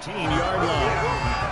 16-yard line.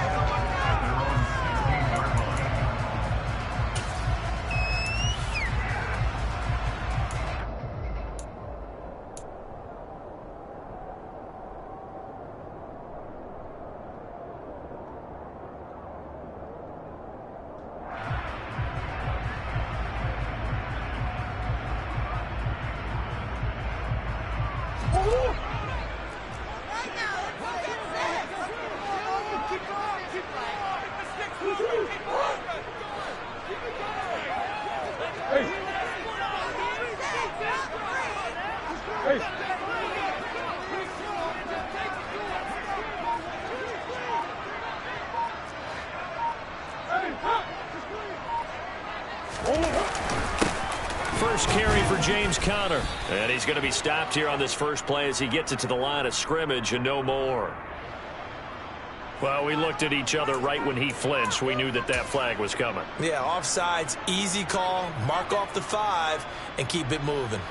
First carry for James Conner. And he's going to be stopped here on this first play as he gets it to the line of scrimmage and no more. Well, we looked at each other right when he flinched. We knew that that flag was coming. Yeah, offsides, easy call. Mark off the 5 and keep it moving.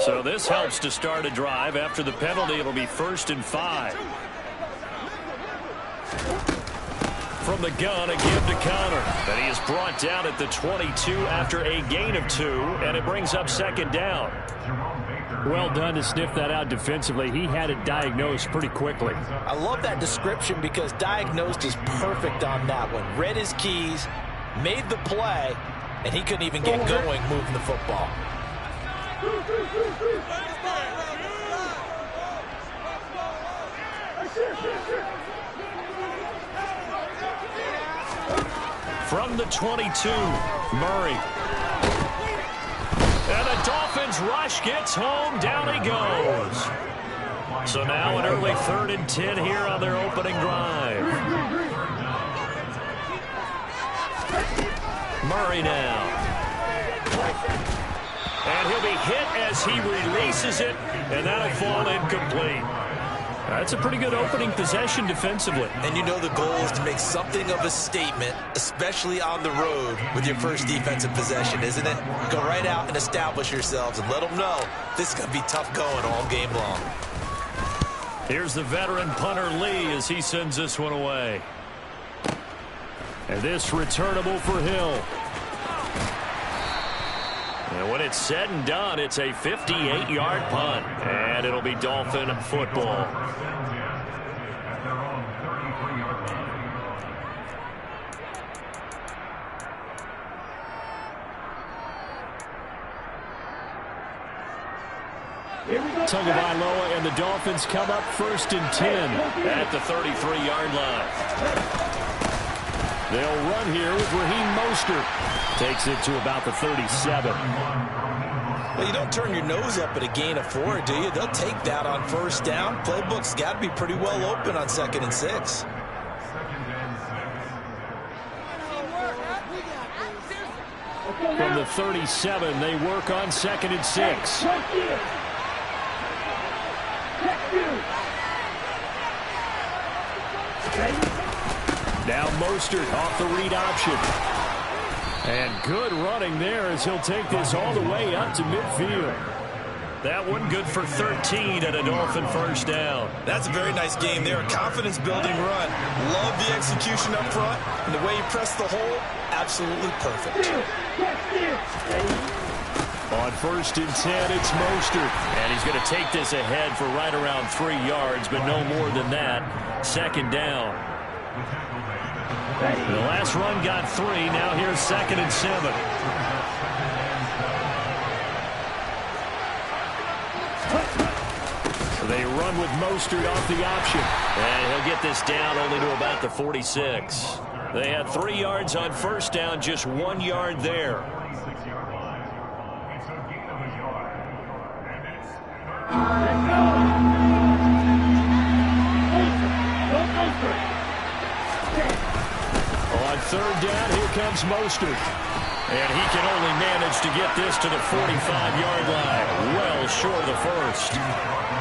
So this helps to start a drive. After the penalty, it'll be 1st and 5. From the gun, a give to Conner. And he is brought down at the 22 after a gain of 2, and it brings up 2nd down. Well done to sniff that out defensively. He had it diagnosed pretty quickly. I love that description because diagnosed is perfect on that one. Read his keys, made the play, and he couldn't even get going moving the football. From the 22, Murray. And the Dolphins rush gets home. Down he goes. So now an early 3rd and 10 here on their opening drive. Murray now. And he'll be hit as he releases it, and that'll fall incomplete. That's a pretty good opening possession defensively. And you know the goal is to make something of a statement, especially on the road with your first defensive possession, isn't it? Go right out and establish yourselves and let them know this is going to be tough going all game long. Here's the veteran punter Lee as he sends this one away. And this returnable for Hill. And when it's said and done, it's a 58-yard punt. And it'll be Dolphin football. Tagovailoa and the Dolphins come up 1st and 10 at the 33-yard line. They'll run here with Raheem Mostert. Takes it to about the 37. Well, you don't turn your nose up at a gain of 4, do you? They'll take that on 1st down. Playbook's got to be pretty well open on 2nd and 6. From the 37, they work on 2nd and 6. Now Mostert off the read option. And good running there as he'll take this all the way up to midfield. That one good for 13 and a Dolphin 1st down. That's a very nice game there. A confidence-building run. Love the execution up front. And the way you press the hole, absolutely perfect. On 1st and 10, it's Mostert. And he's going to take this ahead for right around 3 yards, but no more than that. 2nd down. The last run got 3. Now here's 2nd and 7. So they run with Mostert off the option. And he'll get this down only to about the 46. They had 3 yards on 1st down, just 1 yard there. On 3rd down, here comes Mostert. And he can only manage to get this to the 45-yard line. Well short of the first.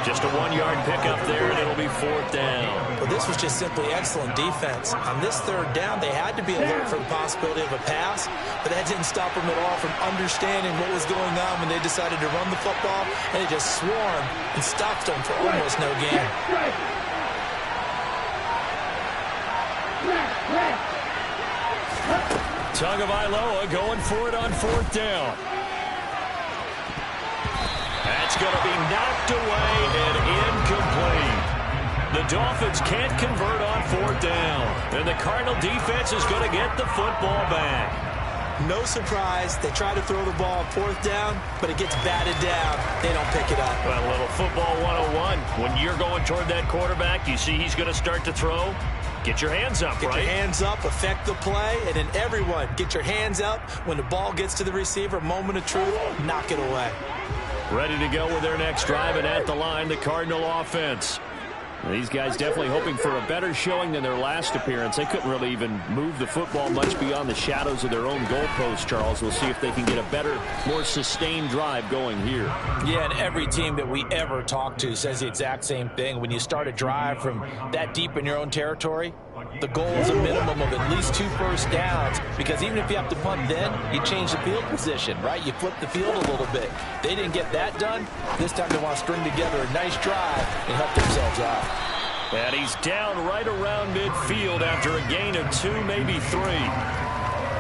Just a 1-yard pickup there, and it'll be 4th down. Well, this was just simply excellent defense. On this 3rd down, they had to be alert for the possibility of a pass, but that didn't stop them at all from understanding what was going on when they decided to run the football, and they just swarmed and stopped them for almost no gain. Tagovailoa going for it on 4th down. That's going to be knocked away and incomplete. The Dolphins can't convert on 4th down. And the Cardinal defense is going to get the football back. No surprise. They try to throw the ball on 4th down, but it gets batted down. They don't pick it up. Well, a little football 101. When you're going toward that quarterback, you see he's going to start to throw. Get your hands up, right? Get your hands up, affect the play, and then everyone get your hands up. When the ball gets to the receiver, moment of truth, knock it away. Ready to go with their next drive, and at the line, the Cardinal offense. These guys definitely hoping for a better showing than their last appearance. They couldn't really even move the football much beyond the shadows of their own goalpost, Charles. We'll see if they can get a better, more sustained drive going here. Yeah, and every team that we ever talk to says the exact same thing. When you start a drive from that deep in your own territory, the goal is a minimum of at least 2 first downs, because even if you have to punt then, you change the field position, right? You flip the field a little bit. They didn't get that done. This time they want to string together a nice drive and help themselves out. And he's down right around midfield after a gain of 2, maybe 3.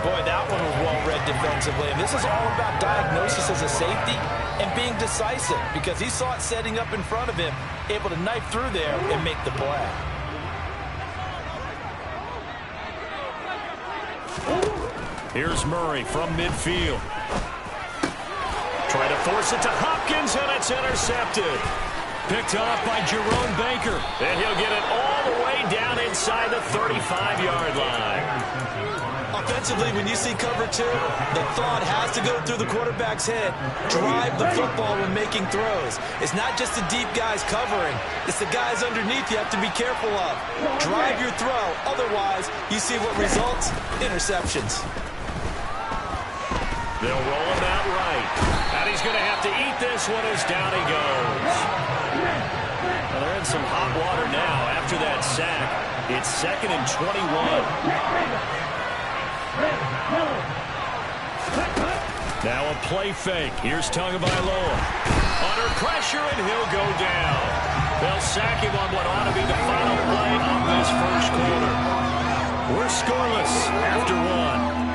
Boy, that one was well-read defensively. And this is all about diagnosis as a safety and being decisive, because he saw it setting up in front of him, able to knife through there and make the play. Here's Murray from midfield. Try to force it to Hopkins, and it's intercepted. Picked off by Jerome Baker. And he'll get it all the way down inside the 35-yard line. Offensively, when you see cover 2, the thought has to go through the quarterback's head. Drive the football when making throws. It's not just the deep guys covering. It's the guys underneath you have to be careful of. Drive your throw. Otherwise, you see what results? Interceptions. They'll roll him out right. And he's going to have to eat this one as down he goes. Well, they're in some hot water now after that sack. It's 2nd and 21. Now a play fake. Here's Tagovailoa. Under pressure, and he'll go down. They'll sack him on what ought to be the final play of this first quarter. We're scoreless after 1.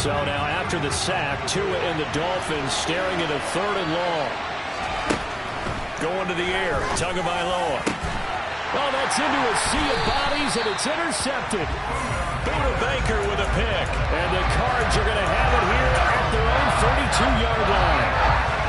So now after the sack, Tua and the Dolphins staring at a 3rd and long. Going to the air, Tagovailoa. Oh, that's into a sea of bodies, and it's intercepted. Buda Baker with a pick. And the Cards are going to have it here at their own 32-yard line.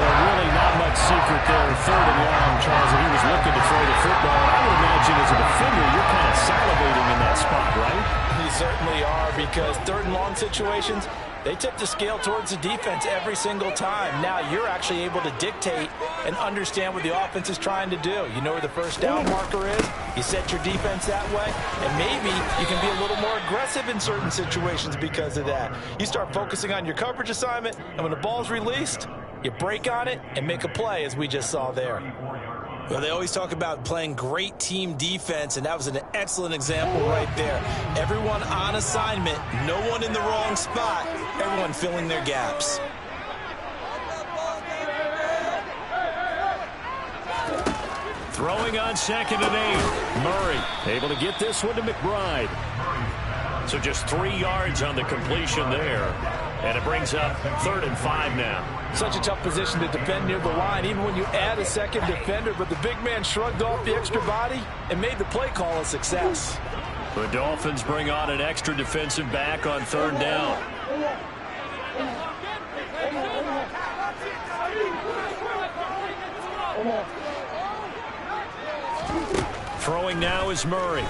Well, really not much secret there. 3rd and long, Charles, and he was looking to throw the football. I would imagine as a defender, you're kind of salivating in that spot, right? You certainly are, because 3rd and long situations, they tip the scale towards the defense every single time. Now you're actually able to dictate and understand what the offense is trying to do. You know where the first down marker is. You set your defense that way, and maybe you can be a little more aggressive in certain situations because of that. You start focusing on your coverage assignment, and when the ball's released, you break on it and make a play, as we just saw there. Well, they always talk about playing great team defense, and that was an excellent example right there. Everyone on assignment, no one in the wrong spot, everyone filling their gaps. Throwing on 2nd and 8. Murray able to get this one to McBride. So just 3 yards on the completion there. And it brings up 3rd and 5 now. Such a tough position to defend near the line, even when you add a second defender. But the big man shrugged off the extra body and made the play call a success. The Dolphins bring on an extra defensive back on 3rd down. Throwing now is Murray.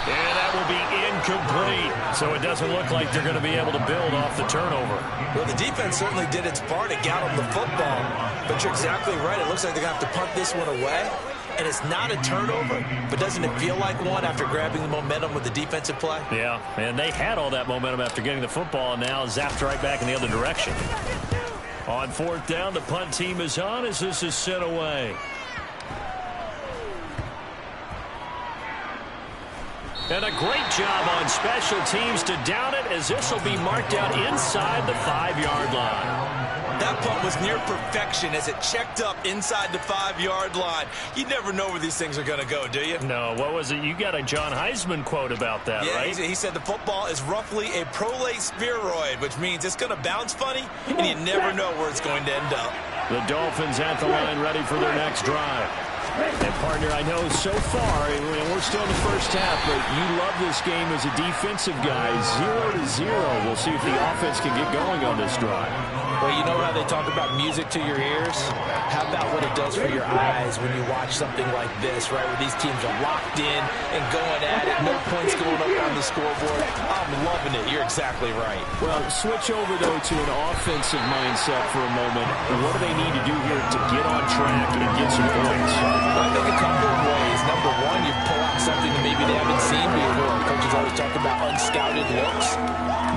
And that will be incomplete. So it doesn't look like they're going to be able to build off the turnover. Well, the defense certainly did its part. It got them the football. But you're exactly right. It looks like they're going to have to punt this one away. And it's not a turnover, but doesn't it feel like one after grabbing the momentum with the defensive play? Yeah, and they had all that momentum after getting the football, and now zapped right back in the other direction. On fourth down, the punt team is on as this is sent away. And a great job on special teams to down it, as this will be marked out inside the 5-yard line. That punt was near perfection as it checked up inside the 5-yard line. You never know where these things are going to go, do you? No, what was it? You got a John Heisman quote about that, yeah, right? He said the football is roughly a prolate spheroid, which means it's going to bounce funny, and you never know where it's going to end up. The Dolphins at the line, ready for their next drive. And, partner, I know so far, we're still in the first half, but you love this game as a defensive guy. 0-0. We'll see if the offense can get going on this drive. Well, you know how they talk about music to your ears? How about what it does for your eyes when you watch something like this, right, where these teams are locked in and going at it, no points going up on the scoreboard? I'm loving it. You're exactly right. Well, switch over, though, to an offensive mindset for a moment. What do they need to do here to get on track and get some points? I think a couple of ways. Number one, you pull out something that maybe they haven't seen before. Coaches always talk about unscouted looks.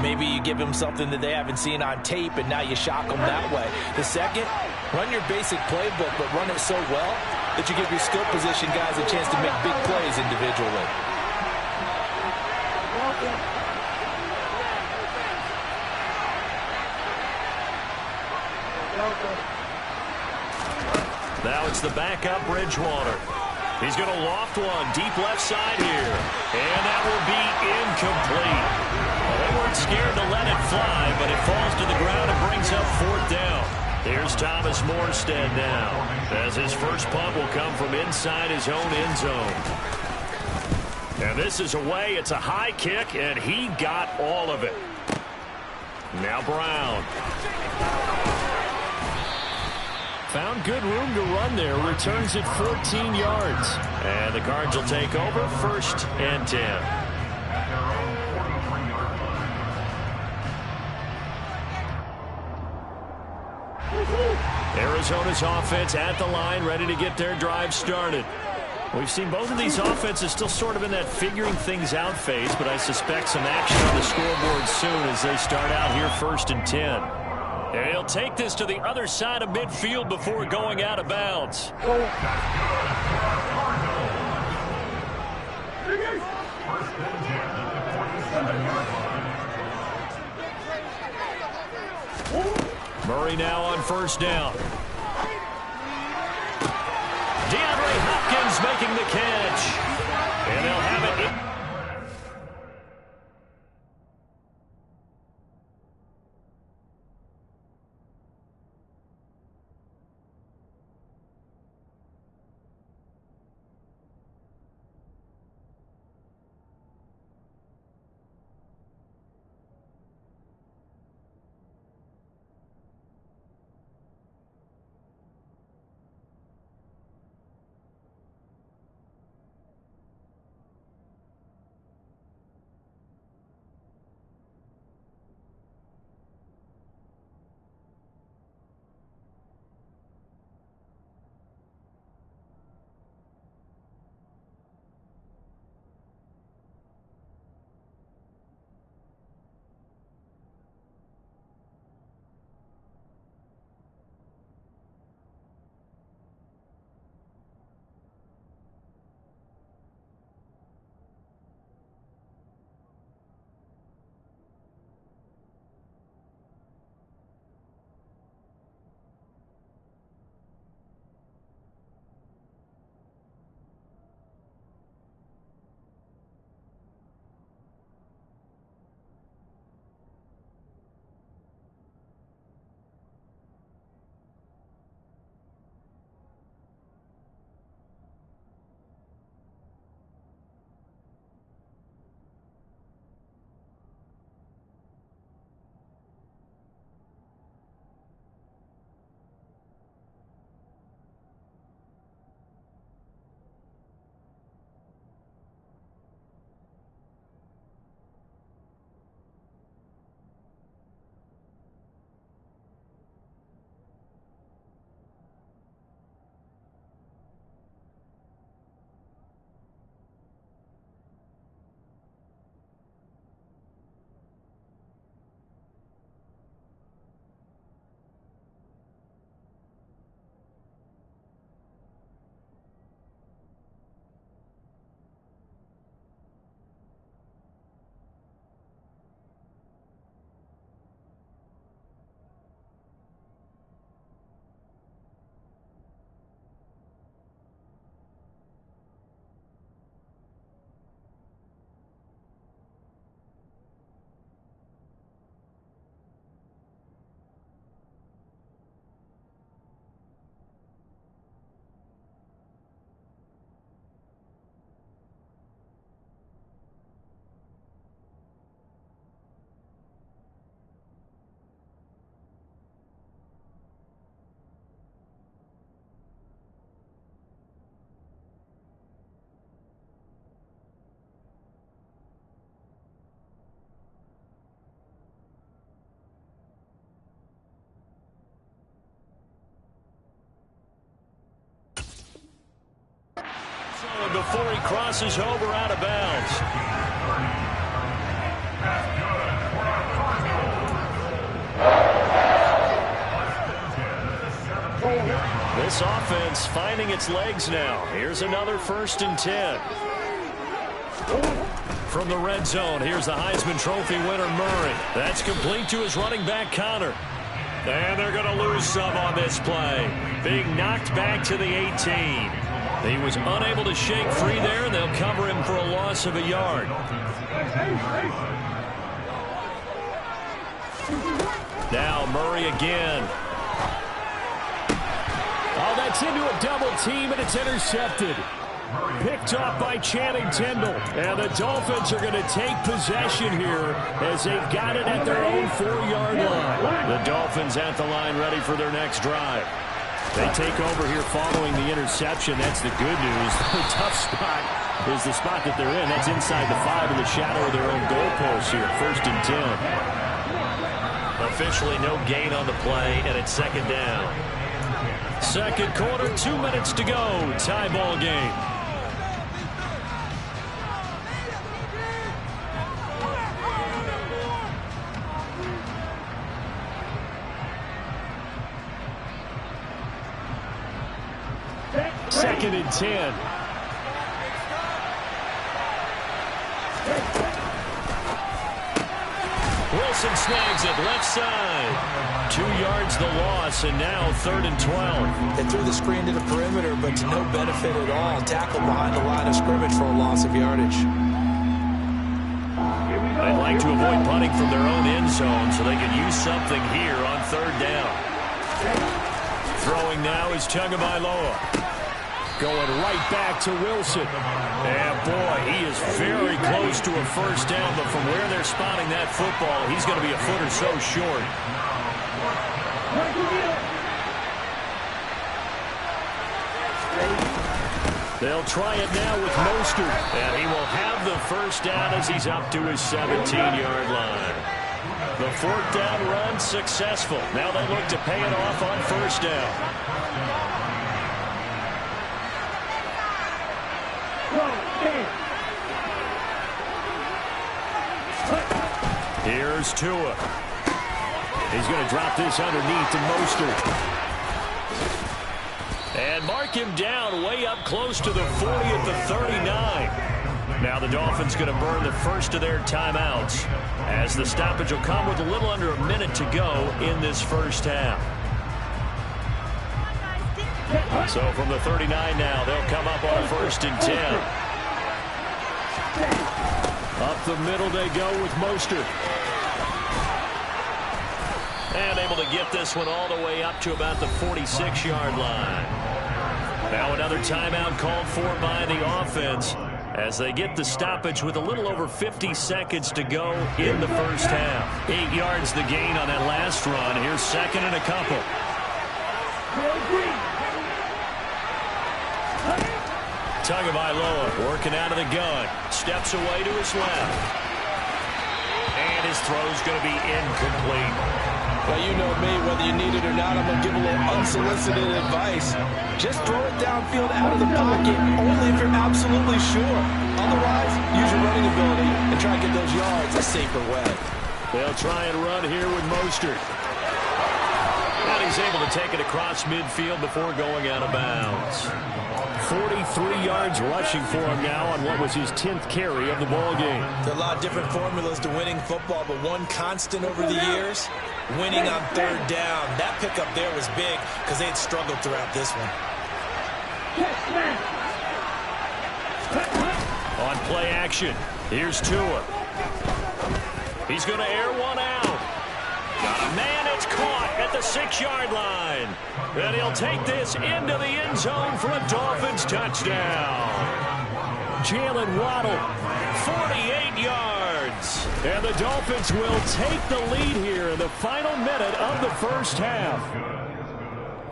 Maybe you give them something that they haven't seen on tape, and now you shock them that way. The second, run your basic playbook, but run it so well that you give your skill position guys a chance to make big plays individually. Now it's the backup Bridgewater. He's going to loft one deep left side here. And that will be incomplete. Well, they weren't scared to let it fly, but it falls to the ground and brings up fourth down. Here's Thomas Morstead now, as his first punt will come from inside his own end zone. And this is away. It's a high kick, and he got all of it. Now Brown. Found good room to run there. Returns it 14 yards. And the Cards will take over, 1st and 10. Arizona's offense at the line, ready to get their drive started. We've seen both of these offenses still sort of in that figuring things out phase, but I suspect some action on the scoreboard soon as they start out here 1st and 10. And he'll take this to the other side of midfield before going out of bounds. Murray now on 1st down. DeAndre Hopkins making the catch. And they'll have it in. before he crosses over out of bounds. This offense finding its legs now. Here's another 1st and 10. From the red zone, here's the Heisman Trophy winner, Murray. That's complete to his running back, Connor. And they're going to lose some on this play. Being knocked back to the 18. He was unable to shake free there, and they'll cover him for a loss of a yard. Now Murray again. Oh, that's into a double team, and it's intercepted. Picked off by Channing Tindall. And the Dolphins are going to take possession here as they've got it at their own 4-yard line. The Dolphins at the line ready for their next drive. They take over here following the interception. That's the good news. The tough spot is the spot that they're in. That's inside the 5 in the shadow of their own goalpost here. 1st and 10. Officially no gain on the play, and it's 2nd down. Second quarter, 2 minutes to go. Tie ball game. Second and 10. Wilson snags it left side. 2 yards the loss, and now 3rd and 12. They threw the screen to the perimeter, but to no benefit at all. Tackled behind the line of scrimmage for a loss of yardage. They'd like to avoid punting from their own end zone so they can use something here on 3rd down. Throwing now is Tagovailoa. Going right back to Wilson. And boy, he is very close to a 1st down, but from where they're spotting that football, he's going to be a foot or so short. They'll try it now with Mostert, and he will have the 1st down as he's up to his 17-yard line. The 4th down run successful. Now they look to pay it off on 1st down. Here's Tua. He's going to drop this underneath to Mostert. And mark him down way up close to the 40 at the 39. Now the Dolphins going to burn the first of their timeouts as the stoppage will come with a little under a minute to go in this 1st half. So from the 39 now, they'll come up on 1st and 10. Up the middle they go with Mostert. And able to get this one all the way up to about the 46-yard line. Now another timeout called for by the offense as they get the stoppage with a little over 50 seconds to go in the 1st half. 8 yards the gain on that last run. Here's 2nd and a couple. Tagovailoa working out of the gun. Steps away to his left. And his throw's going to be incomplete. Well, you know me, whether you need it or not, I'm going to give a little unsolicited advice. Just throw it downfield out of the pocket, only if you're absolutely sure. Otherwise, use your running ability and try to get those yards a safer way. They'll try and run here with Mostert. And he's able to take it across midfield before going out of bounds. 43 yards rushing for him now on what was his 10th carry of the ball game. There are a lot of different formulas to winning football, but one constant over the years, winning on 3rd down. That pickup there was big because they had struggled throughout this one. On play action, here's Tua. He's going to air one out. Got a man, it's caught at the 6-yard line. And he'll take this into the end zone for a Dolphins touchdown. Jalen Waddle, 48 yards. And the Dolphins will take the lead here in the final minute of the 1st half.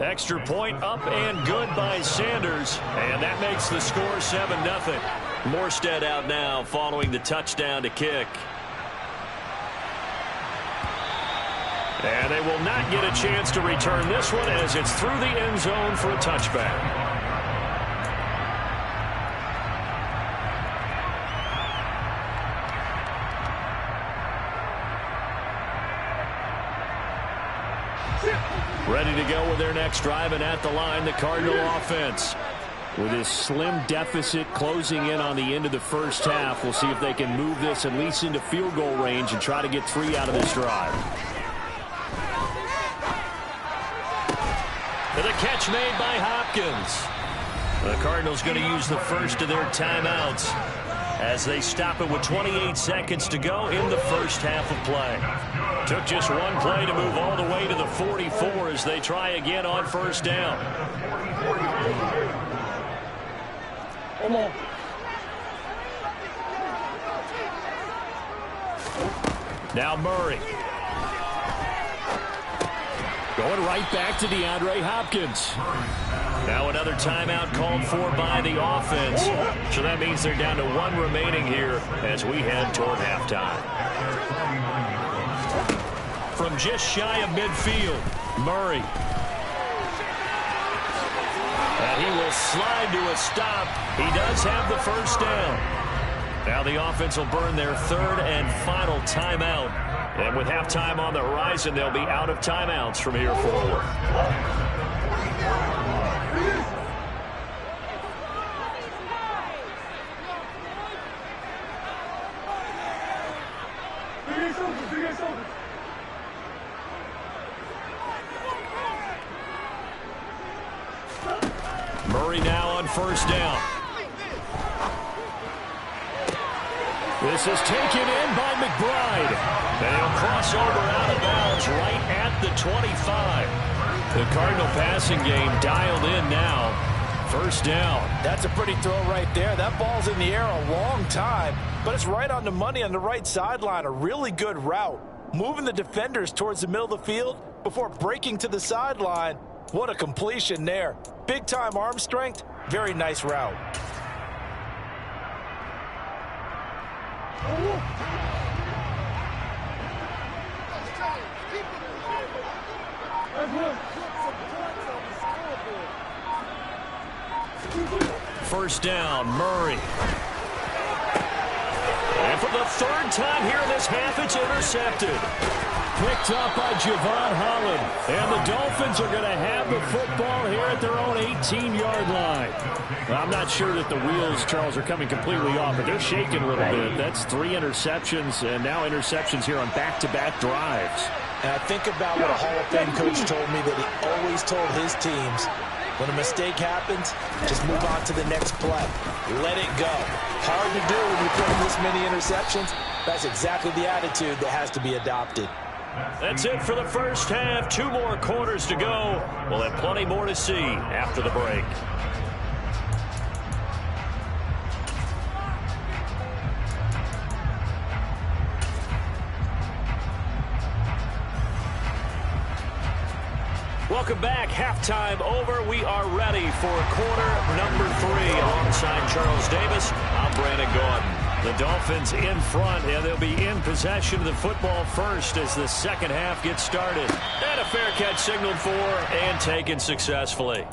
Extra point up and good by Sanders. And that makes the score 7-0. Morstead out now following the touchdown to kick. And they will not get a chance to return this one as it's through the end zone for a touchback. Ready to go with their next drive, and at the line, the Cardinal offense. With this slim deficit closing in on the end of the first half, we'll see if they can move this at least into field goal range and try to get 3 out of this drive. And the catch made by Hopkins. The Cardinals going to use the first of their timeouts as they stop it with 28 seconds to go in the first half of play. Took just one play to move all the way to the 44 as they try again on first down. Now Murray. Going right back to DeAndre Hopkins. Now another timeout called for by the offense. So that means they're down to 1 remaining here as we head toward halftime. From just shy of midfield, Murray. And he will slide to a stop. He does have the first down. Now the offense will burn their 3rd and final timeout. And with halftime on the horizon, they'll be out of timeouts from here forward. Murray now on first down. This is taken in by McBride. And he'll cross over out of bounds right at the 25. The Cardinal passing game dialed in now. First down. That's a pretty throw right there. That ball's in the air a long time, but it's right on the money on the right sideline. A really good route. Moving the defenders towards the middle of the field before breaking to the sideline. What a completion there. Big-time arm strength. Very nice route. First down, Murray. And for the 3rd time here in this half, it's intercepted. Picked up by Javon Holland. And the Dolphins are going to have the football here at their own 18-yard line. Well, I'm not sure that the wheels, Charles, are coming completely off, but they're shaking a little bit. That's 3 interceptions, and now interceptions here on back-to-back drives. And I think about what a Hall of Fame coach told me that he always told his teams, when a mistake happens, just move on to the next play. Let it go. Hard to do when you put in this many interceptions. That's exactly the attitude that has to be adopted. That's it for the first half. 2 more quarters to go. We'll have plenty more to see after the break. Welcome back. Halftime over. We are ready for quarter number 3. Alongside Charles Davis, I'm Brandon Gordon. The Dolphins in front, and they'll be in possession of the football first as the second half gets started. And a fair catch signaled for and taken successfully.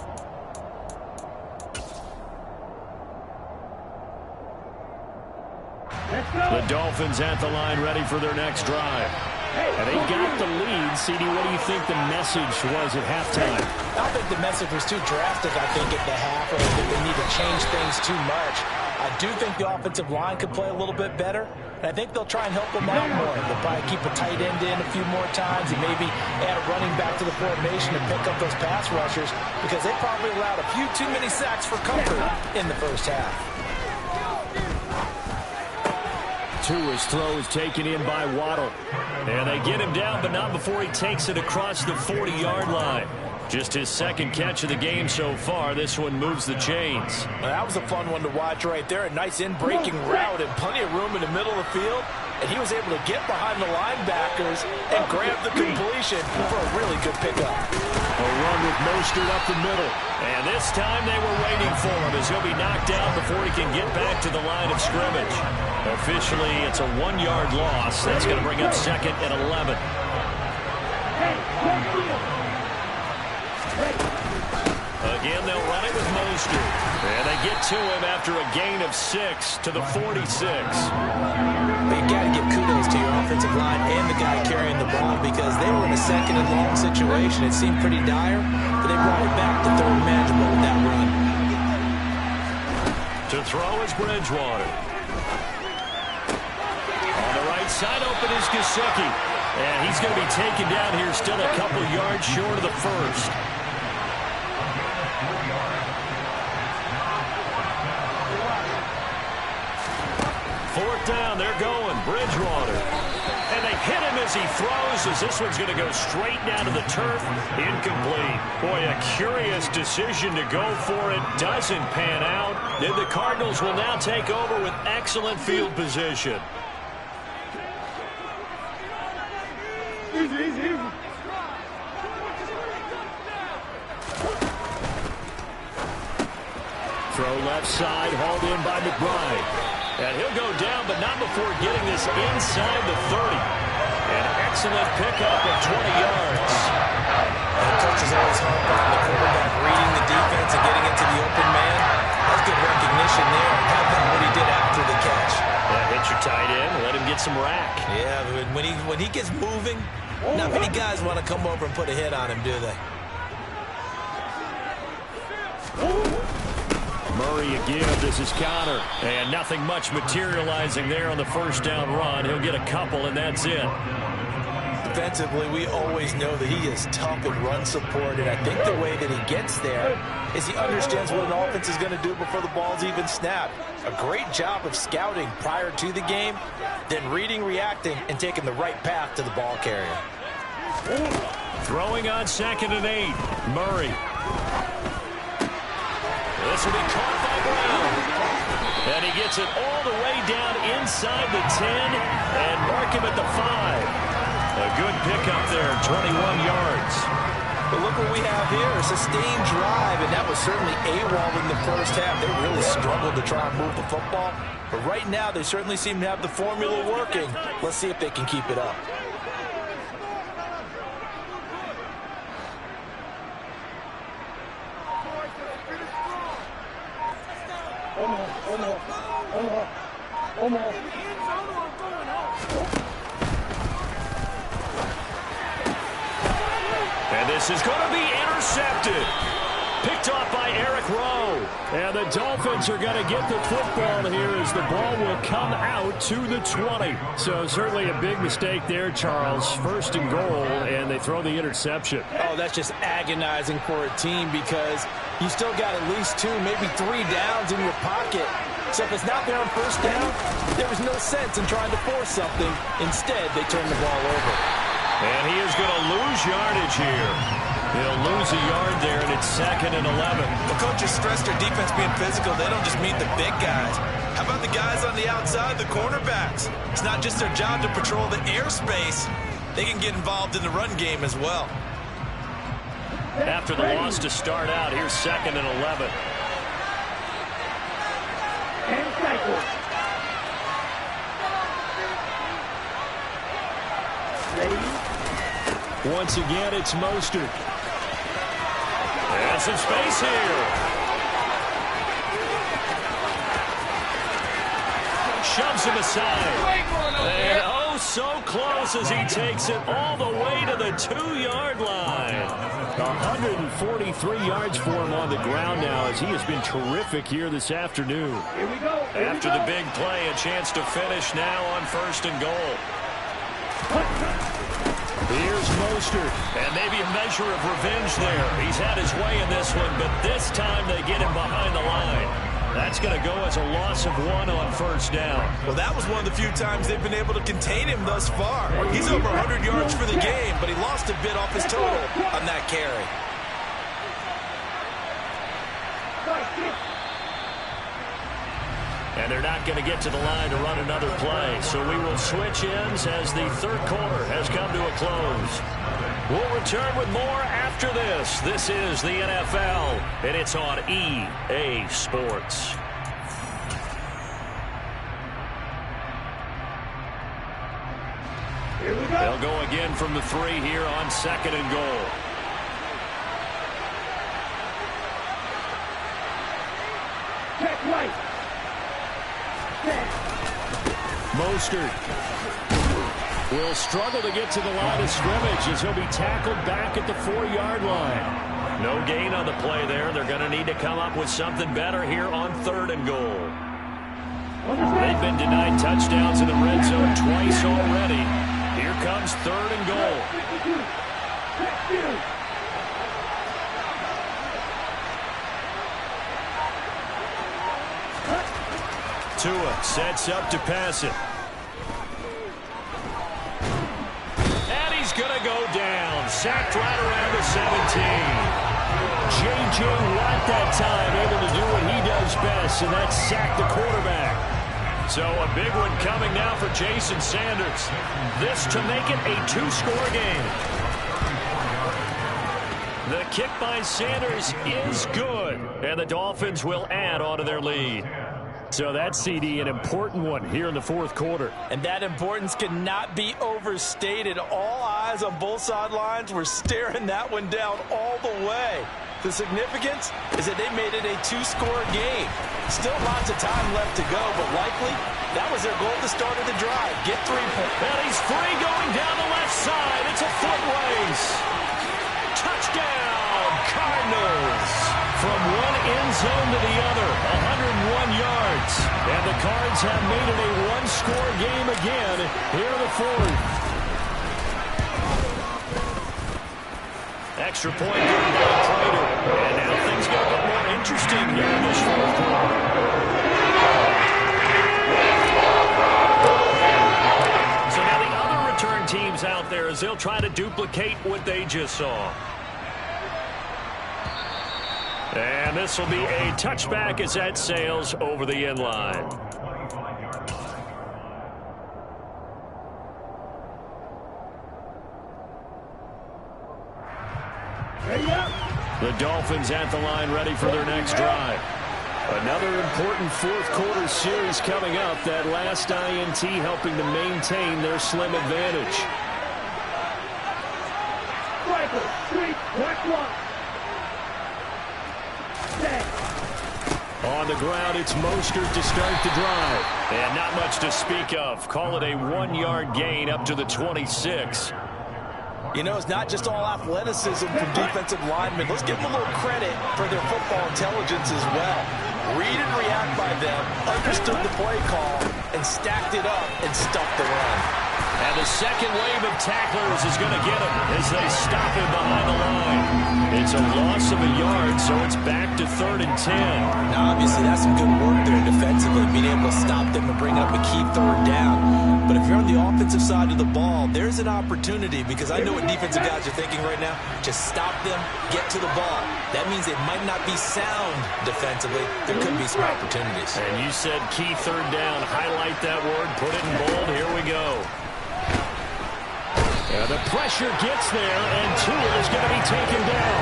The Dolphins at the line, ready for their next drive. And they got the lead. CD, what do you think the message was at halftime? I don't think the message was too drastic, I think, at the half, or that they need to change things too much. I do think the offensive line could play a little bit better, and I think they'll try and help them out more. They'll probably keep a tight end in a few more times and maybe add a running back to the formation and pick up those pass rushers because they probably allowed a few too many sacks for comfort in the first half. Tua's throw is taken in by Waddle. And they get him down, but not before he takes it across the 40-yard line. Just his second catch of the game so far. This one moves the chains. Well, that was a fun one to watch right there. A nice in-breaking route and plenty of room in the middle of the field. And he was able to get behind the linebackers and grab the completion for a really good pickup. A run with Mostert up the middle. And this time they were waiting for him as he'll be knocked down before he can get back to the line of scrimmage. Officially, it's a 1-yard loss. That's going to bring up 2nd and 11. Again, they'll run it with Mostert. And they to get to him after a gain of 6 to the 46. But you got to give kudos to your offensive line and the guy carrying the ball because they were in a second and long situation. It seemed pretty dire, but they brought it back to third manageable with that run. To throw is Bridgewater. On the right side, open is Gesicki. And he's going to be taken down here, still a couple yards short of the first. Fourth down, they're going. Bridgewater. And they hit him as he throws, as this one's going to go straight down to the turf. Incomplete. Boy, a curious decision to go for it. Doesn't pan out. Then the Cardinals will now take over with excellent field position. Throw left side, hauled in by McBride. And he'll go down, but not before getting this inside the 30. An excellent pickup of 20 yards. The coach is always hard on the quarterback reading the defense and getting into the open man. That's good recognition there. And how about what he did after the catch? Yeah, hit your tight end, let him get some rack. Yeah, but when he gets moving, not many guys want to come over and put a hit on him, do they? Murray a give. This is Connor. And nothing much materializing there on the first down run. He'll get a couple, and that's it. Defensively, we always know that he is tough in run support, and I think the way that he gets there is he understands what an offense is going to do before the ball's even snapped. A great job of scouting prior to the game, then reading, reacting, and taking the right path to the ball carrier. Throwing on 2nd and 8. Murray. This will be caught by Brown. And he gets it all the way down inside the 10 and mark him at the 5. A good pickup there, 21 yards. But look what we have here, a sustained drive, and that was certainly AWOL in the first half. They really struggled to try and move the football. But right now, they certainly seem to have the formula working. Let's see if they can keep it up. And this is going to be intercepted. Picked off by Eric Rowe. And the Dolphins are going to get the football here as the ball will come out to the 20. So certainly a big mistake there, Charles. First and goal, and they throw the interception. Oh, that's just agonizing for a team because you still got at least 2, maybe 3 downs in your pocket. So if it's not there on first down, there was no sense in trying to force something. Instead, they turn the ball over. And he is going to lose yardage here. He'll lose a yard there, and it's 2nd and 11. The coaches stress their defense being physical. They don't just mean the big guys. How about the guys on the outside, the cornerbacks? It's not just their job to patrol the airspace. They can get involved in the run game as well. After the loss to start out, here's 2nd and 11. Once again, it's Mostert. And some space here. Shoves him aside. And oh, so close as he takes it all the way to the 2-yard line. 143 yards for him on the ground now as he has been terrific here this afternoon. After the big play, a chance to finish now on 1st and goal. Here's Mostert, and maybe a measure of revenge there. He's had his way in this one, but this time they get him behind the line. That's going to go as a loss of 1 on 1st down. Well, that was one of the few times they've been able to contain him thus far. He's over 100 yards for the game, but he lost a bit off his total on that carry. And they're not going to get to the line to run another play. So we will switch ends as the 3rd quarter has come to a close. We'll return with more after this. This is the NFL, and it's on EA Sports. They'll go again from the 3 here on 2nd and goal. Mostert will struggle to get to the line of scrimmage as he'll be tackled back at the 4-yard line. No gain on the play there. They're going to need to come up with something better here on 3rd and goal. They've been denied touchdowns in the red zone twice already. Here comes 3rd and goal. Tua sets up to pass it. And he's going to go down. Sacked right around the 17. J.J. Watt that time able to do what he does best, and that's sack the quarterback. So a big one coming now for Jason Sanders. This to make it a 2-score game. The kick by Sanders is good, and the Dolphins will add on to their lead. So that CD, an important one here in the 4th quarter. And that importance cannot be overstated. All eyes on both sidelines were staring that one down all the way. The significance is that they made it a 2-score game. Still lots of time left to go, but likely that was their goal at the start of the drive. Get 3 points. And he's free going down the left side. It's a foot race. Touchdown, Cardinals. From one end zone to the other, 101 yards. And the Cards have made it a 1-score game again here in the 4th. Extra point given by Prater. And now things get a bit more interesting here in this 4th quarter. So now the other return teams out there as they'll try to duplicate what they just saw. And this will be a touchback as that sails over the end line. The Dolphins at the line ready for their next drive. Another important 4th quarter series coming up. That last INT helping to maintain their slim advantage. On the ground, it's Mostert to start the drive. And not much to speak of. Call it a 1-yard gain up to the 26. You know, it's not just all athleticism from defensive linemen. Let's give them a little credit for their football intelligence as well. Read and react by them, understood the play call, and stacked it up and stuffed the run. And the second wave of tacklers is going to get him as they stop him behind the line. It's a loss of a yard, so it's back to 3rd and 10. Now, obviously, that's some good work there defensively, being able to stop them and bring up a key 3rd down. But if you're on the offensive side of the ball, there's an opportunity, because I know what defensive guys are thinking right now. Just stop them, get to the ball. That means they might not be sound defensively. There could be some opportunities. And you said key 3rd down. Highlight that word. Put it in bold. Here we go. And the pressure gets there, and Tua is going to be taken down.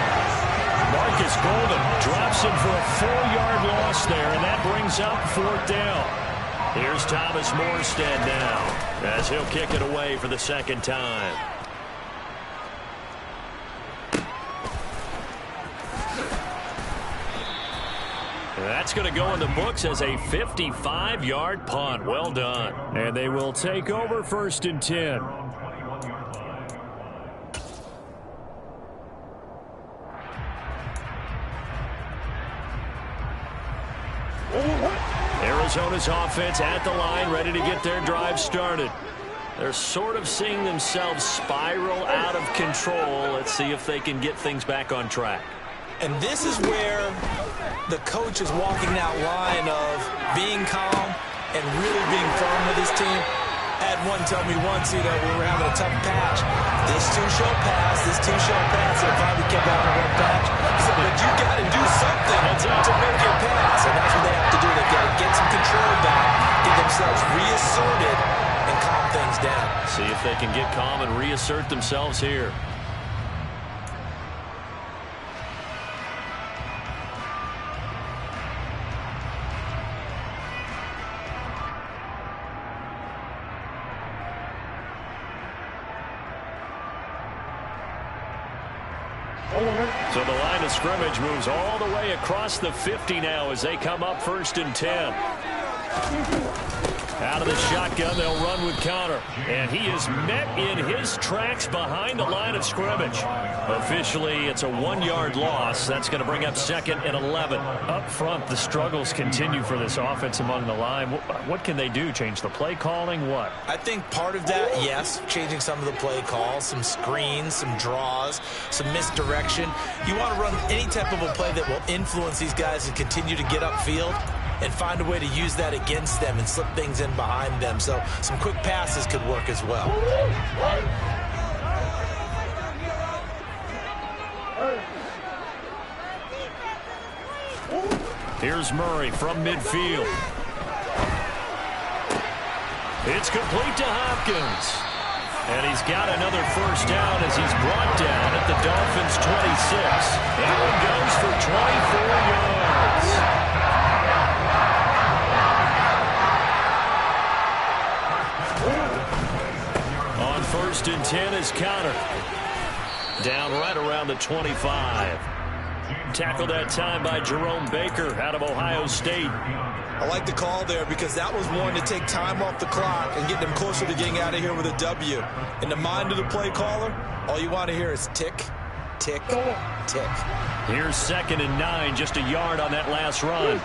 Marcus Golden drops him for a 4-yard loss there, and that brings up 4th down. Here's Thomas Morstead now as he'll kick it away for the 2nd time. That's going to go in the books as a 55-yard punt. Well done. And they will take over 1st and 10. Arizona's offense at the line, ready to get their drive started. They're sort of seeing themselves spiral out of control. Let's see if they can get things back on track. And this is where the coach is walking that line of being calm and really being firm with his team. I had one tell me once, we were having a tough patch. This too shall pass, this too shall pass, and finally kept having a rough patch. He said, but you got to do something to make it pass, and that's what they have to do. They've got to get some control back, get themselves reasserted, and calm things down. See if they can get calm and reassert themselves here. So the line of scrimmage moves all the way across the 50 now as they come up 1st and 10. Out of the shotgun, they'll run with Connor. And he is met in his tracks behind the line of scrimmage. Officially, it's a 1-yard loss. That's going to bring up 2nd and 11. Up front, the struggles continue for this offense among the line. What can they do? Change the play calling? What? I think part of that, yes, changing some of the play calls, some screens, some draws, some misdirection. You want to run any type of a play that will influence these guys and continue to get upfield and find a way to use that against them and slip things in behind them. So some quick passes could work as well. Here's Murray from midfield. It's complete to Hopkins. And he's got another first down as he's brought down at the Dolphins' 26. Allen goes for 24 yards. On 1st and 10 is Connor. Down right around the 25. Tackled that time by Jerome Baker out of Ohio State. I like the call there because that was one to take time off the clock and get them closer to getting out of here with a W. In the mind of the play caller, all you want to hear is tick, tick, tick. Here's 2nd and 9, just a yard on that last run.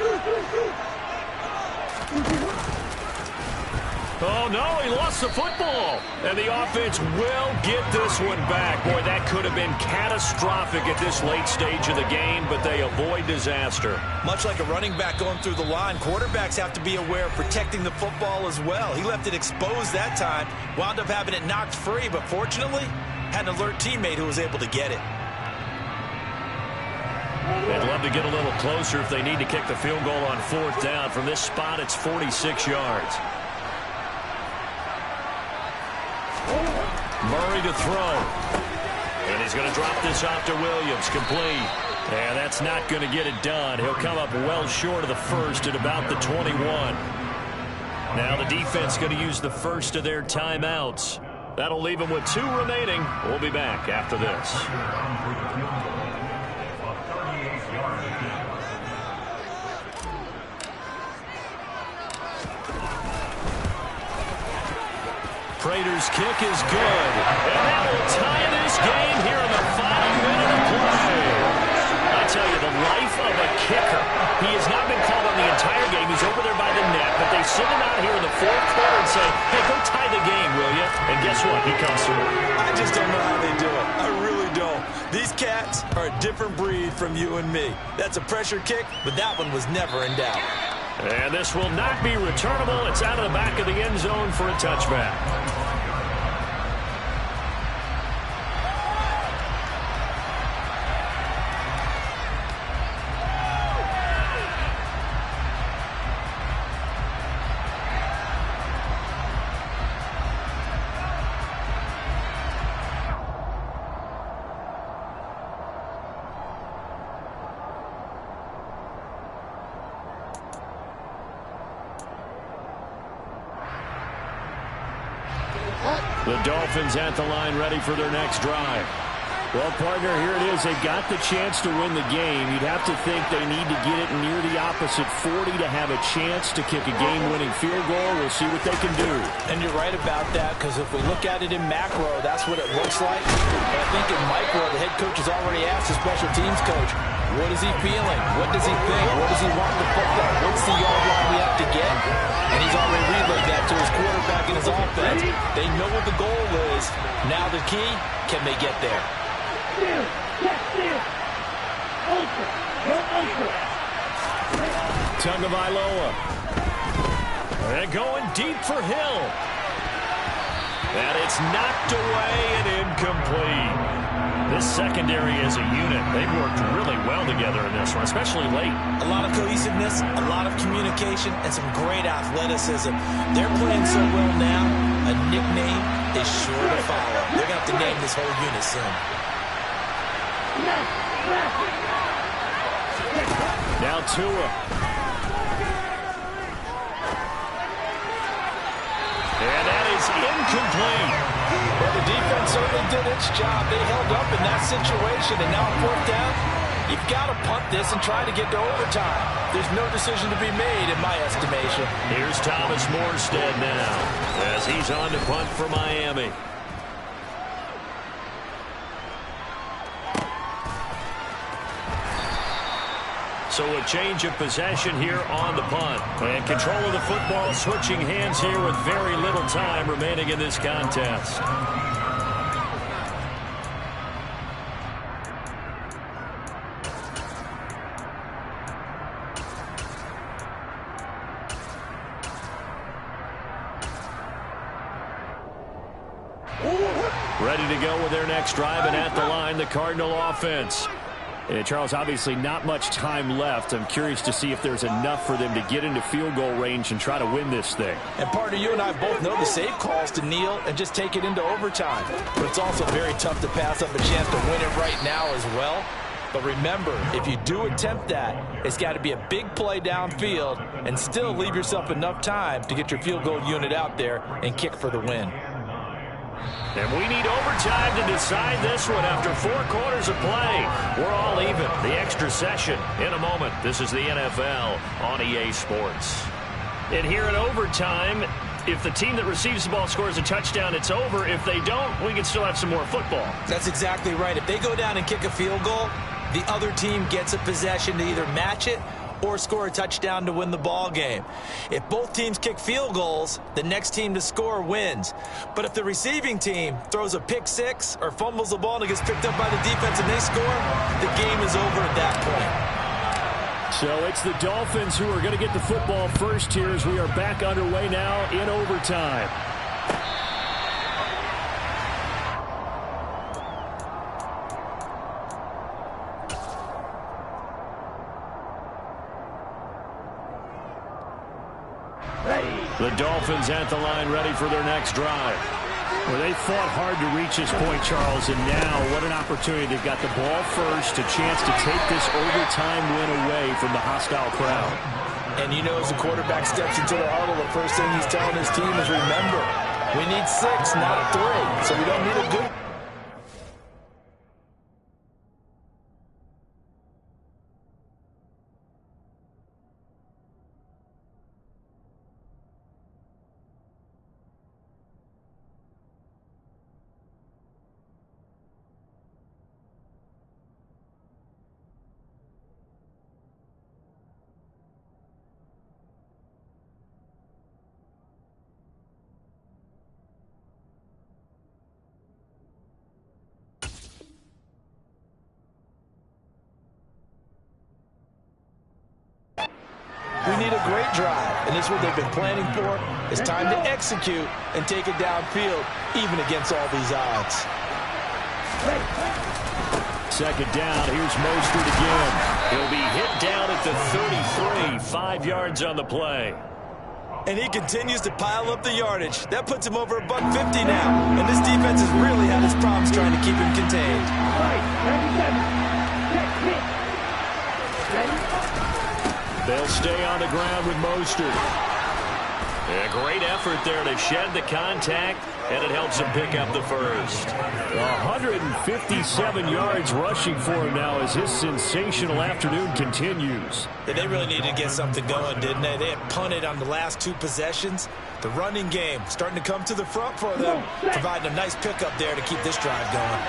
Oh, no, he lost the football. And the offense will get this one back. Boy, that could have been catastrophic at this late stage of the game, but they avoid disaster. Much like a running back going through the line, quarterbacks have to be aware of protecting the football as well. He left it exposed that time, wound up having it knocked free, but fortunately, had an alert teammate who was able to get it. They'd love to get a little closer if they need to kick the field goal on 4th down. From this spot, it's 46 yards. Murray to throw. And he's going to drop this off to Williams. Complete. And that's not going to get it done. He'll come up well short of the first at about the 21. Now the defense going to use the first of their timeouts. That'll leave them with 2 remaining. We'll be back after this. Prater's kick is good. And that will tie this game here in the final minute of play. I tell you, the life of a kicker. He has not been called on the entire game. He's over there by the net. But they send him out here in the 4th quarter and say, hey, go tie the game, will you? And guess what? He comes through. I just don't know how they do it. I really don't. These cats are a different breed from you and me. That's a pressure kick, but that one was never in doubt. And this will not be returnable. It's out of the back of the end zone for a touchback. The Dolphins at the line ready for their next drive. Well, partner, here it is. They've got the chance to win the game. You'd have to think they need to get it near the opposite 40 to have a chance to kick a game-winning field goal. We'll see what they can do. And you're right about that, because if we look at it in macro, that's what it looks like. But I think in micro, the head coach has already asked the special teams coach, what is he feeling? What does he think? What does he want the football? What's the yard line we have to get? And he's already relayed that to his quarterback and his offense. They know what the goal is. Now the key, can they get there? Tagovailoa. And going deep for Hill. And it's knocked away and incomplete. This secondary as a unit, they've worked really well together in this one, especially late. A lot of cohesiveness, a lot of communication, and some great athleticism. They're playing so well now, a nickname is sure to follow. They're going to have to name this whole unit soon. Now Tua. And that is incomplete. Well, the defense certainly did its job. They held up in that situation, and now on 4th down, You've got to punt this and try to get to overtime. There's no decision to be made in my estimation. Here's Thomas Morstead now as he's on to punt for Miami. So a change of possession here on the punt. And control of the football switching hands here with very little time remaining in this contest. Ready to go with their next drive, and at the line, the Cardinal offense. And Charles, obviously not much time left. I'm curious to see if there's enough for them to get into field goal range and try to win this thing. And partner, you and I both know the safe calls to kneel and just take it into overtime. But it's also very tough to pass up a chance to win it right now as well. But remember, if you do attempt that, it's got to be a big play downfield and still leave yourself enough time to get your field goal unit out there and kick for the win. And we need overtime to decide this one after 4 quarters of play. We're all even. The extra session in a moment. This is the NFL on EA Sports. And here in overtime, if the team that receives the ball scores a touchdown, it's over. If they don't, we can still have some more football. That's exactly right. If they go down and kick a field goal, the other team gets a possession to either match it or score a touchdown to win the ball game. If both teams kick field goals, the next team to score wins. But if the receiving team throws a pick six or fumbles the ball and it gets picked up by the defense and they score, the game is over at that point. So it's the Dolphins who are going to get the football first here as we are back underway now in overtime. The Dolphins at the line ready for their next drive. Well, they fought hard to reach this point, Charles, and now what an opportunity. They've got the ball first, a chance to take this overtime win away from the hostile crowd. And you know, as the quarterback steps into the huddle, the first thing he's telling his team is, remember, we need 6, not 3, so we don't need a good... We need a great drive, and this is what they've been planning for. It's time to execute and take it downfield, even against all these odds. Second down, here's Mostert again. He'll be hit down at the 33, 5 yards on the play. And he continues to pile up the yardage. That puts him over $150 now. And this defense has really had its problems trying to keep him contained. They'll stay on the ground with Mostert. A great effort there to shed the contact, and it helps him pick up the first. 157 yards rushing for him now as his sensational afternoon continues. They really needed to get something going, didn't they? They had punted on the last 2 possessions. The running game starting to come to the front for them, providing a nice pickup there to keep this drive going.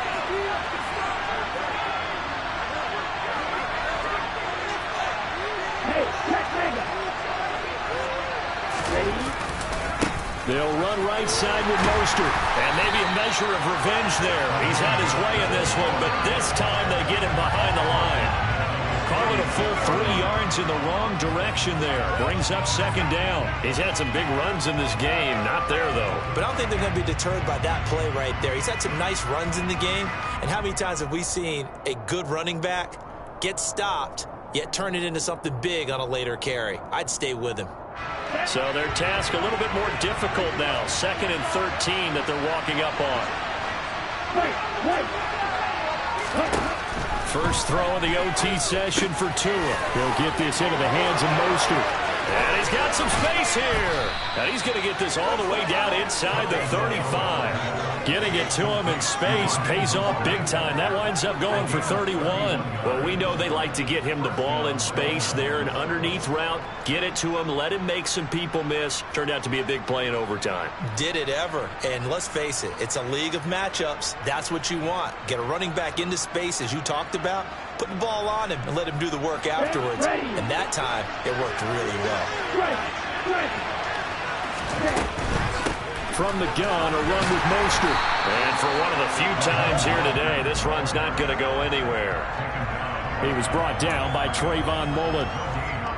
They'll run right side with Mostert. And maybe a measure of revenge there. He's had his way in this one, but this time they get him behind the line. Call it a full 3 yards in the wrong direction there. Brings up second down. He's had some big runs in this game. Not there, though. But I don't think they're going to be deterred by that play right there. He's had some nice runs in the game. And how many times have we seen a good running back get stopped, yet turn it into something big on a later carry? I'd stay with him. So their task a little bit more difficult now. 2nd and 13 that they're walking up on. First throw of the OT session for Tua. He'll get this into the hands of Mostert. And he's got some space here. And he's going to get this all the way down inside the 35. Getting it to him in space pays off big time. That winds up going for 31. Well, we know they like to get him the ball in space there, an underneath route. Get it to him, let him make some people miss. Turned out to be a big play in overtime. Did it ever. And let's face it, it's a league of matchups. That's what you want. Get a running back into space, as you talked about. Put the ball on him and let him do the work afterwards. And that time, it worked really well. From the gun, a run with Mostert. And for one of the few times here today, this run's not going to go anywhere. He was brought down by Trayvon Mullen.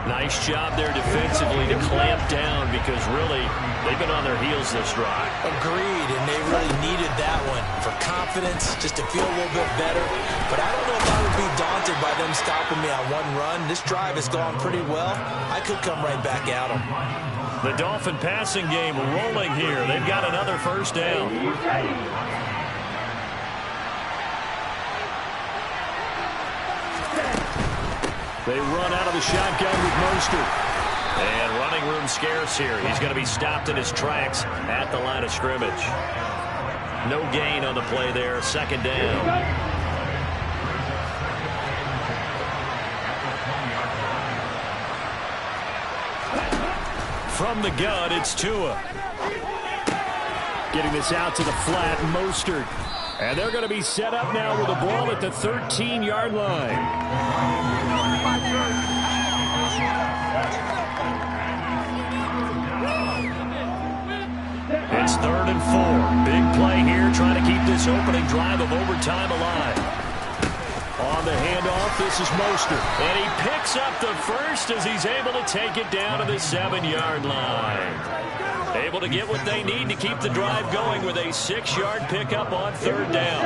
Nice job there defensively to clamp down because really they've been on their heels this drive. Agreed, and they really needed that one for confidence, just to feel a little bit better. But I don't know if I would be daunted by them stopping me on one run. This drive has gone pretty well. I could come right back at them. The Dolphin passing game rolling here. They've got another first down. They run out of the shotgun with Mostert. And running room scarce here. He's going to be stopped in his tracks at the line of scrimmage. No gain on the play there. Second down. From the gun, it's Tua. Getting this out to the flat, Mostert. And they're going to be set up now with the ball at the 13-yard line. It's 3rd and 4. Big play here, trying to keep this opening drive of overtime alive. On the handoff, this is Mostert. And he picks up the first as he's able to take it down to the 7-yard line. Able to get what they need to keep the drive going with a 6-yard pickup on 3rd down.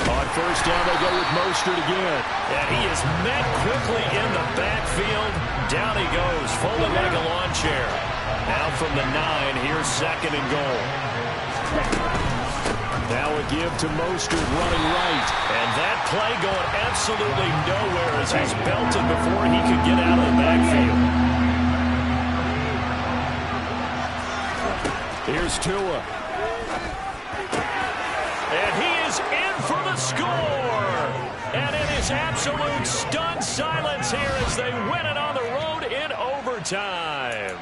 On 1st down, they go with Mostert again. And he is met quickly in the backfield. Down he goes, folded like a lawn chair. Now from the 9, here's 2nd and goal. Now a give to Mostert running right. And that play going absolutely nowhere as he's belted before he could get out of the backfield. Here's Tua. And he is in for the score. And it is absolute stunned silence here as they win it on the road in overtime.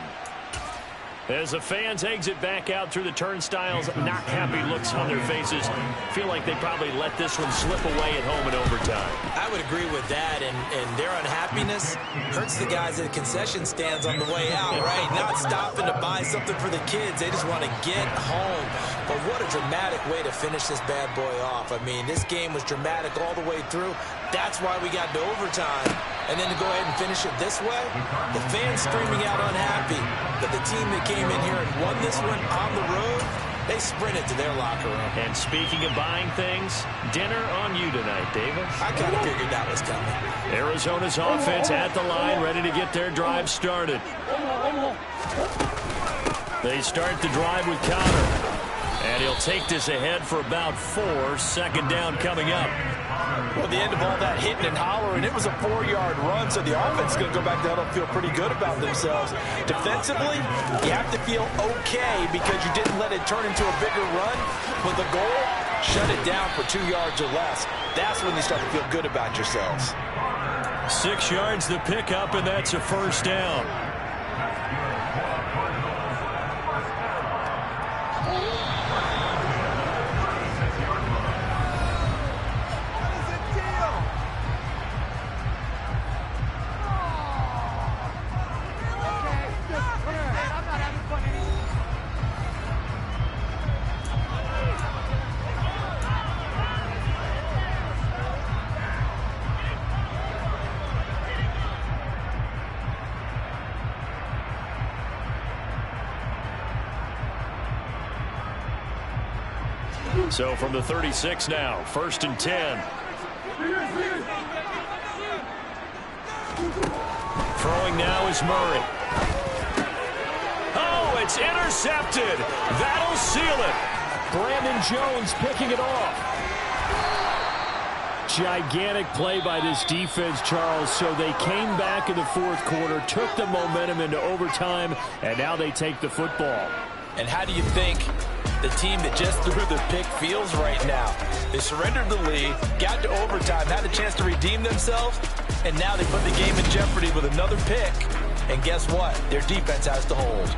As the fans exit back out through the turnstiles, not happy looks on their faces. Feel like they probably let this one slip away at home in overtime. I would agree with that, and their unhappiness hurts the guys at the concession stands on the way out, right? Not stopping to buy something for the kids. They just want to get home. But what a dramatic way to finish this bad boy off. I mean, this game was dramatic all the way through. That's why we got to overtime. And then to go ahead and finish it this way, the fans screaming out unhappy. But the team that came in here and won this one on the road, they sprinted to their locker room. And speaking of buying things, dinner on you tonight, Davis. I kind of figured that was coming. Arizona's offense at the line, ready to get their drive started. They start the drive with Connor. And he'll take this ahead for about 4. 2nd down coming up. Well, the end of all that hitting and hollering, it was a 4-yard run, so the offense is going to go back down and feel pretty good about themselves. Defensively, you have to feel okay because you didn't let it turn into a bigger run. With the goal, shut it down for 2 yards or less. That's when you start to feel good about yourselves. 6 yards the pickup, and that's a 1st down. So from the 36 now, 1st and 10. Throwing now is Murray. Oh, it's intercepted. That'll seal it. Brandon Jones picking it off. gigantic play by this defense, Charles. So they came back in the fourth quarter, took the momentum into overtime, and now they take the football. And how do you think the team that just threw the pick feels right now? They surrendered the lead, got to overtime, had a chance to redeem themselves, and now they put the game in jeopardy with another pick. And guess what? Their defense has to hold.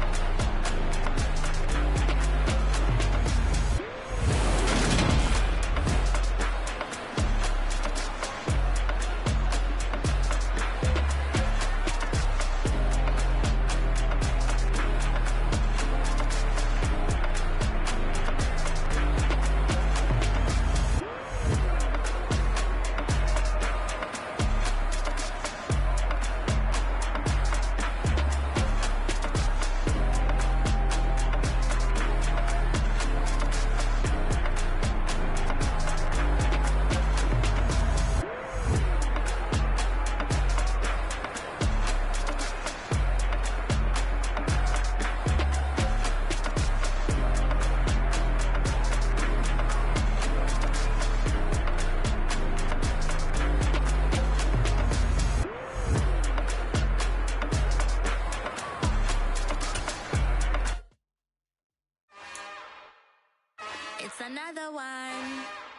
It's another one.